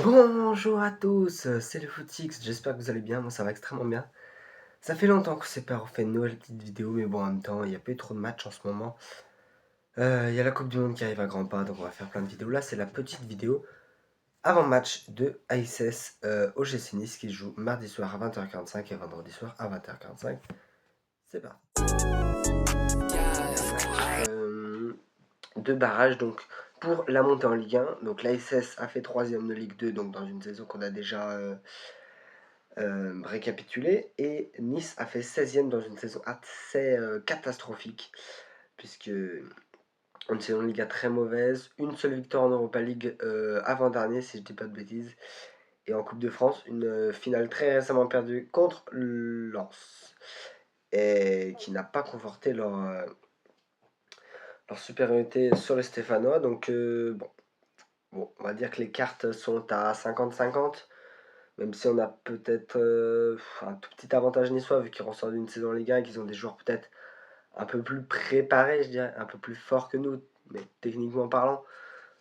Bonjour à tous, c'est le Footix, j'espère que vous allez bien, moi ça va extrêmement bien. Ça fait longtemps que c'est pas refait une nouvelle petite vidéo, mais bon en même temps, il n'y a pas eu trop de matchs en ce moment. Il y a la Coupe du Monde qui arrive à grands pas, donc on va faire plein de vidéos. Là c'est la petite vidéo avant-match de ASS OGC Nice qui joue mardi soir à 20h45 et vendredi soir à 20h45. C'est parti. Deux barrages donc pour la montée en Ligue 1. Donc l'ASS a fait 3ème de Ligue 2, donc dans une saison qu'on a déjà récapitulé. Et Nice a fait 16ème dans une saison assez catastrophique, puisque une saison de Liga très mauvaise, une seule victoire en Europa League avant-dernier, si je dis pas de bêtises. Et en Coupe de France, une finale très récemment perdue contre Lens, et qui n'a pas conforté leur supériorité sur les Stéphanois. Donc bon, on va dire que les cartes sont à 50-50, même si on a peut-être un tout petit avantage niçois vu qu'ils ressortent d'une saison en Ligue 1 et qu'ils ont des joueurs peut-être un peu plus préparés, je dirais, un peu plus forts que nous, mais techniquement parlant.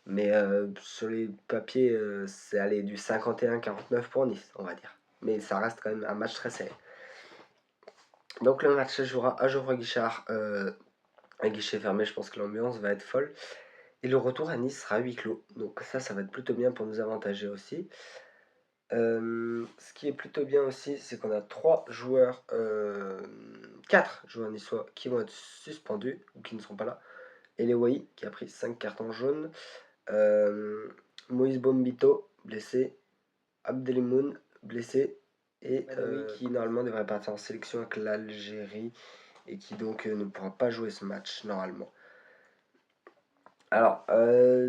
Mais sur les papiers, c'est aller du 51-49 pour Nice, on va dire. Mais ça reste quand même un match très serré. Donc le match se jouera à Geoffroy Guichard, un guichet fermé. Je pense que l'ambiance va être folle. Et le retour à Nice sera à huis clos. Donc ça va être plutôt bien pour nous avantager aussi. Ce qui est plutôt bien aussi, c'est qu'on a 4 joueurs niçois qui vont être suspendus ou qui ne seront pas là. Elewai qui a pris 5 cartons jaunes. Moïse Bombito blessé. Abdelimoun blessé. Et qui normalement devrait partir en sélection avec l'Algérie et qui donc ne pourra pas jouer ce match normalement. Alors,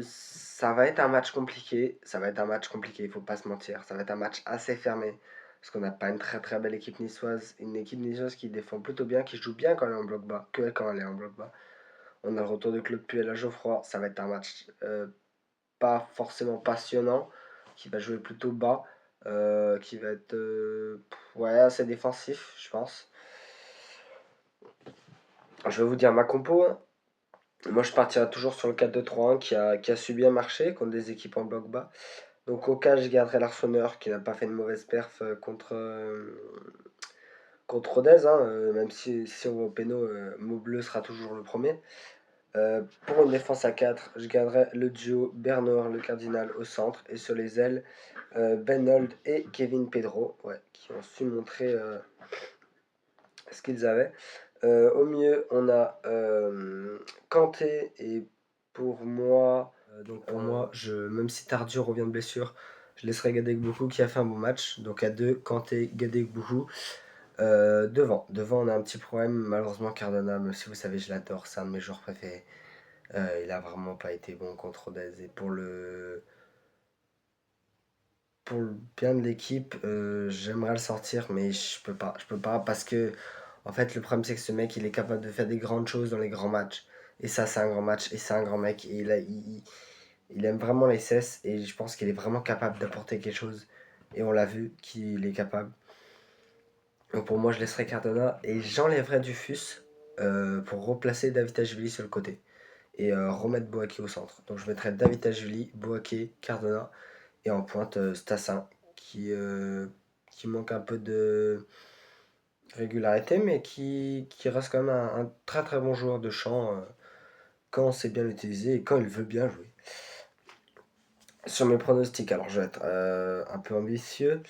ça va être un match compliqué. Il faut pas se mentir. Ça va être un match assez fermé. Parce qu'on n'a pas une très très belle équipe niçoise. Une équipe niçoise qui défend plutôt bien, qui joue bien quand elle est en bloc bas, que quand elle est en bloc bas. On a le retour de Claude Puel à Geoffroy. Ça va être un match pas forcément passionnant, qui va jouer plutôt bas, qui va être ouais, assez défensif, je pense. Je vais vous dire ma compo. Moi, je partirai toujours sur le 4-2-3-1 qui a su bien marcher contre des équipes en bloc bas. Donc, au cas, je garderai l'Arseneur qui n'a pas fait une mauvaise perf contre Rodez. Hein, même si on va au péno, Maubleu sera toujours le premier. Pour une défense à 4, je garderai le duo Bernard le Cardinal au centre. Et sur les ailes, Ben Holt et Kevin Pedro, ouais, qui ont su montrer ce qu'ils avaient. Au milieu, on a Kanté et pour moi, même si Tardieu revient de blessure, je laisserai Gadegbougou qui a fait un bon match. Donc à 2, Kanté, Gadegbougou. Devant, on a un petit problème. Malheureusement, Cardona, même si vous savez, je l'adore, c'est un de mes joueurs préférés. Il a vraiment pas été bon contre Rodez. Et pour le bien de l'équipe, j'aimerais le sortir, mais je peux pas. Je peux pas parce que, en fait, le problème c'est que ce mec, il est capable de faire des grandes choses dans les grands matchs. Et ça, c'est un grand match. Et c'est un grand mec. Et il aime vraiment les cesses. Et je pense qu'il est vraiment capable d'apporter quelque chose. Et on l'a vu qu'il est capable. Donc pour moi, je laisserai Cardona. Et j'enlèverai Dufus pour replacer David Ajvili sur le côté. Et remettre Boaké au centre. Donc je mettrai David Ajvili, Boaké, Cardona. Et en pointe, Stassin, qui manque un peu de régularité, mais qui reste quand même un très très bon joueur de champ quand on sait bien l'utiliser et quand il veut bien jouer. Sur mes pronostics, alors je vais être un peu ambitieux.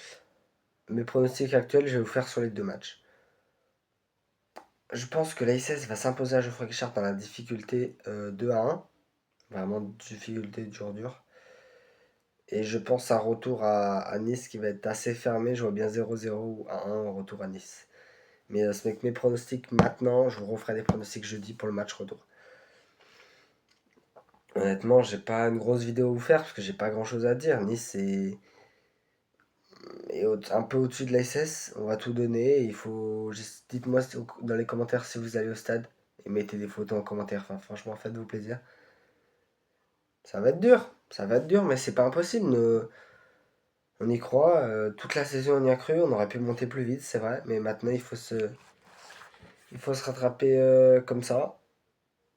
Mes pronostics actuels, je vais vous faire sur les deux matchs. Je pense que l'ASS va s'imposer à Geoffroy Guichard dans la difficulté 2-1. Vraiment difficulté dur. Et je pense un retour à Nice qui va être assez fermé. Je vois bien 0-0 ou 1-1 au retour à Nice. Mais ce n'est que mes pronostics maintenant. Je vous referai des pronostics jeudi pour le match retour. Honnêtement, j'ai pas une grosse vidéo à vous faire parce que j'ai pas grand chose à dire. Nice est un peu au-dessus de l'ASS. On va tout donner. Il faut. Dites-moi dans les commentaires si vous allez au stade. Et mettez des photos en commentaire. Enfin, franchement, faites-vous plaisir. Ça va être dur, mais c'est pas impossible. On y croit. Toute la saison, on y a cru. On aurait pu monter plus vite, c'est vrai. Mais maintenant, il faut se rattraper comme ça.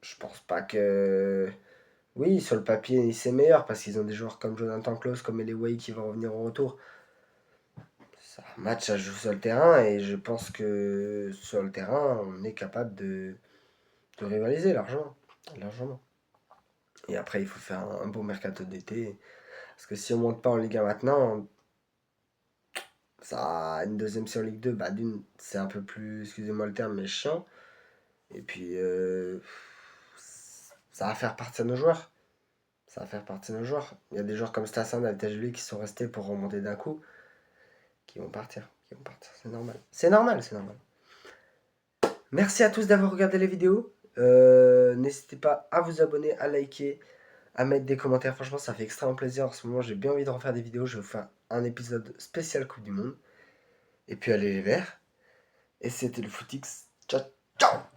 Je pense pas que Oui, sur le papier, c'est meilleur parce qu'ils ont des joueurs comme Jonathan Klaus, comme Eleway qui vont revenir au retour. C'est un match à jouer sur le terrain et je pense que sur le terrain, on est capable de rivaliser largement. Largement. Et après, il faut faire un beau mercato d'été. Parce que si on monte pas en Ligue 1 maintenant, ça, une deuxième sur Ligue 2, bah d'une, c'est un peu plus, excusez-moi le terme, mais chiant. Et puis, ça va faire partir nos joueurs. Ça va faire partie de nos joueurs. Il y a des joueurs comme Stassin, Altajuli qui sont restés pour remonter d'un coup, qui vont partir. Qui vont partir. C'est normal. C'est normal, c'est normal. Merci à tous d'avoir regardé les vidéos. N'hésitez pas à vous abonner, à liker, à mettre des commentaires. Franchement, ça fait extrêmement plaisir. En ce moment, j'ai bien envie de refaire des vidéos. Je vais vous faire un épisode spécial Coupe du Monde. Et puis, allez les Verts. Et c'était le Footix. Ciao, ciao!